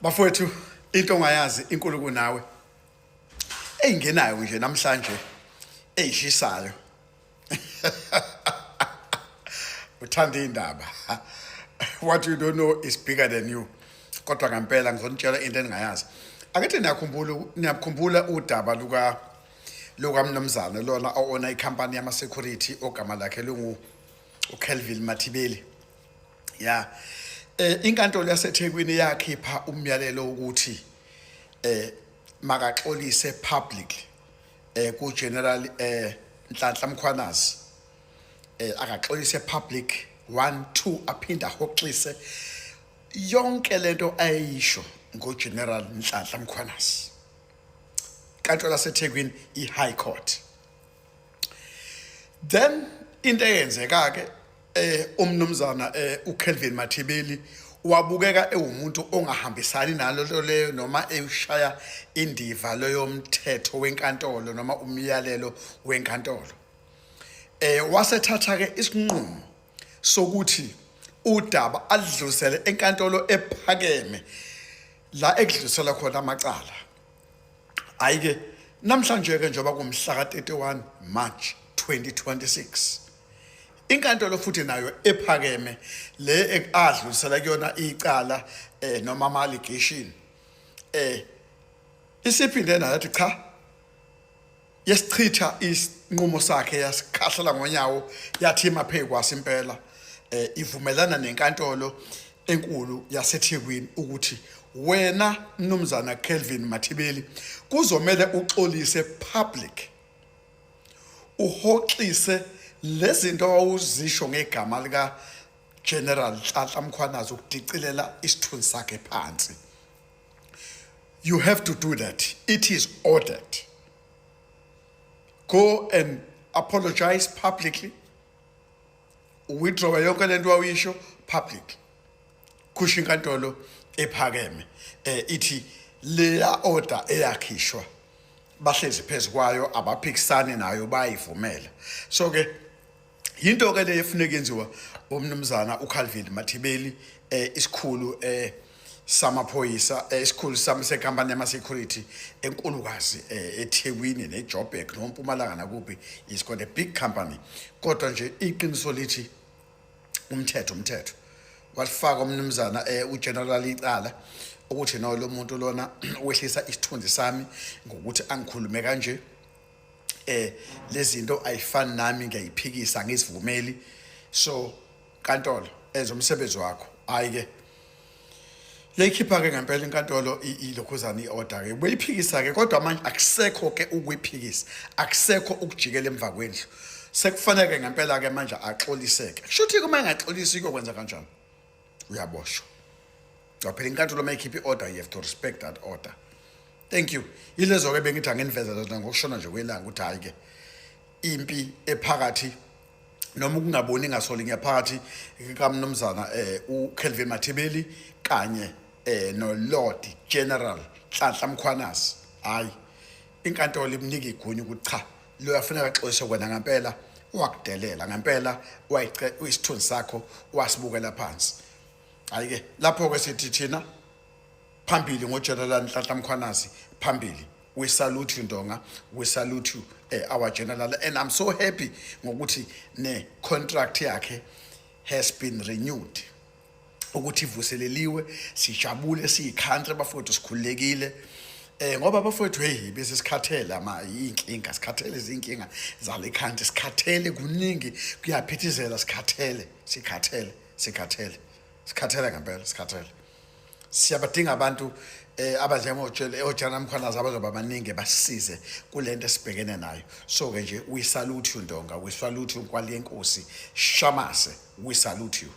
Bafowethu into ongayazi inkulu kunawe eyingenayo nje namhlanje eyishisayo uthanda indaba. What you don't know is bigger than you. Kodwa ngempela ngizonitshela into engingayazi. Akethi niyakhumbula udaba luka mnumzana lona owona ikhampani yama security ogama lakhe lungu uKelvin Mathibeli. Yeah. Inkantolo yaseThekwini yakhipha umyalelo ukuthi makaxolise public ku General Nhlanhla Mkhwanazi akaxolise public 1 2 aphinda hoxise yonke lento ayisho ngo General Nhlanhla Mkhwanazi. Inkantolo yaseThekwini iHigh Court. Then into eyenzeka ke umnumzana uKelvin Mathibeli wabukeka ewumuntu ongahambisani nalo leyo noma eshaya indiva leyo mthetho wenkantolo noma umyalelo wenkantolo. Wasethatha ke isinqumo sokuthi udaba adlulisele enkantolo ephakeme la ekudlulisela khona amacala. Ayike namhlanje ke njoba kumhla ka 31 March 2026 inkantolo futhi nayo ephakeme le adlulisela kuyona icala noma ama allegation isiphinde nathi cha yesichitha isinqumo sakhe yasikhahlela ngonyawo yathi maphe kwasi impela ivumelana nenkantolo enkulu yaseThekwini ukuthi wena mnumzana Kelvin Mathibeli kuzomela uxolise public uhoxise lezinto awuzisho ngegama lika General Nhlanhla Mkhwanazi ukudicilela isithunzi sakhe phansi. You have to do that. It is ordered. Go and apologize publicly. Withdraw yonke lento awuyisho public. Kusho inkantolo ephakeme ithi leya order eyakhishwa bahlezi phezu kwayo abaphikisani nayo bayivumela. So ke into ke le efuneka yenziwa umnumzana uKelvin Mathibeli isikhulu samaphoyisa isikhulu senkambani yama security enkulukazi eThekwini neJoburg noMpumalanga nakuphi is got a big company. Kodwa nje iqiniso lithi umthetho walifaka umnumzana uGeneral icala ukuthi no lo muntu lona wehlisa isithunzi sami ngokuthi angikhulume kanje lezinto ayifani nami ngiyayiphikisa ngisivumeli. So nkantolo ezomsebenzi wakho ayike yayikhipha ke ngempela inkantolo ilokhuzana iorder ke beyiphikisa ke kodwa manje akusekho ke ukuyiphikisa akusekho ukujikela emva kwendlu sekufanele ngempela ke manje axoliseke. Kushuthi kuma engaxolisi kwenza kanjani uyaboshwa. Phela inkantolo mayikhipha iorder you have to respect that order. Thank you. Yilezo ke bengithi angeniveza lona ngokushona nje kwelanga ukuthi hayi ke impi ephakathi noma ukungaboni ngasoli ngephakathi kamnumzana uKelvin Mathibeli kanye no Lord General Nhlanhla Mkhwanazi. Hayi inkantolo imnika igunya ukuthi cha lo yafuneka axolise kwena ngempela wakudelela ngempela wayice isithunzi sakho wasibukela phansi. Hayi ke lapho ke sithi thina phambili ngoGeneral Nhlanhla Mkhwanazi phambili. We salute you Ndonga, we salute you our general, and I'm so happy ngokuthi ne contract yakhe has been renewed ukuthi ivuseleliwe sijabule siyicountry bafowethu sikhulekile ngoba bafowethu hey bese sikhathele ama inkinga sikhathele izinkinga zale country sikhathele kuningi kuyaphithizela sikhathele ngempela sikhathele. Siyabadinga abantu oJenerali Mkhwanazi abazoba abaningi basisize kulento esibhekene nayo. So ke nje we salute you Ndonga, we salute you Nkwali Yenkosi Shamase, we salute you.